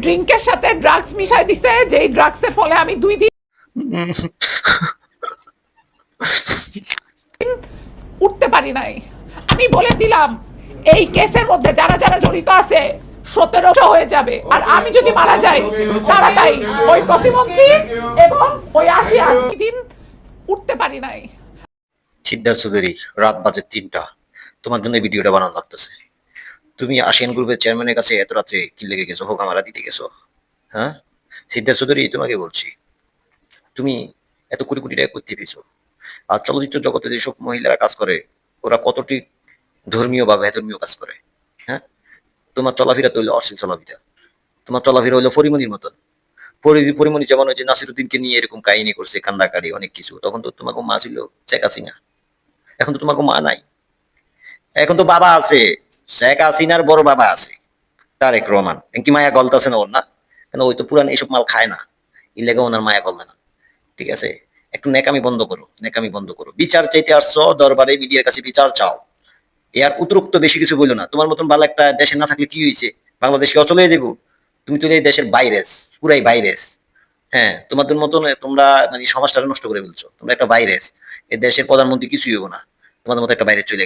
ড্রিঙ্কের সাথে ড্রাগস মিশাই দিছে, যেই ড্রাগসের ফলে আমি 2 দিন উঠতে পারি নাই। আমি বলে দিলাম এই কেসের মধ্যে যারা যারা জড়িত আছে 1700 হয়ে যাবে, আর আমি যদি মারা যাই তাড়াতাড়ি ওই প্রতিমন্ত্রী এবং ওই আসিয়ান দিন উঠতে পারি নাই। সিদ্ধার্থ চৌধুরী, রাত বাজে 3টা, তোমার জন্য এই ভিডিওটা বানানো লাগতেছে। তুমি আসিয়ান গ্রুপের চেয়ারম্যানের কাছে এত রাত্রে কি লেগে গেছো, হোক আমরা দিতে গেছো? হ্যাঁ সিদ্ধার্থ চৌধুরী, তোমাকে বলছি, তুমি এত কোটি কোটি টাকা করতে পেয়েছো, আর চলচ্চিত্র জগতে যেসব মহিলারা কাজ করে ওরা কতটি ধর্মীয় বা বেধর্মীয় কাজ করে। হ্যাঁ, তোমার চলাফেরা তো হইলো অশ্লীল চলাফেরা, তোমার চলাফেরা হইলো পরিমণির মতন। পরিমণি যেমন ওই যে নাসিরুদ্দিনকে নিয়ে এরকম কাহিনী করছে, কান্দাকারি অনেক কিছু, তখন তো তোমাকে মা ছিল শেখ হাসিনা, এখন তো তোমাকে মা নাই, এখন তো বাবা আছে, শেখ হাসিনার বড় বাবা আছে তারেক রহমান। কি মায়া গলতাছে না ওর? না কেন, ওই তো পুরান এইসব মাল খায় না, ইলেগে ওনার মায়া গলবে না। ঠিক আছে, একটু নেকামি বন্ধ করো, নেকামি বন্ধ করো। বিচার চাইতে আসছো দরবারে, মিডিয়ার কাছে বিচার চাও, এর অতিরিক্ত বেশি কিছু বললো না। তোমার মতন ভালো একটা দেশে না থাকলে কি হয়েছে, বাংলাদেশকে অচলে যাবো? তুমি তো এই দেশের ভাইরাস, পুরাই ভাইরাস। হ্যাঁ, তোমাদের মতন তোমরা মানে সমাজটা নষ্ট করে ফেলছো, তোমরা একটা ভাইরাস। এই দেশের প্রধানমন্ত্রী কিছুই হবো না, তোমাদের মতো একটা ভাইরাস চলে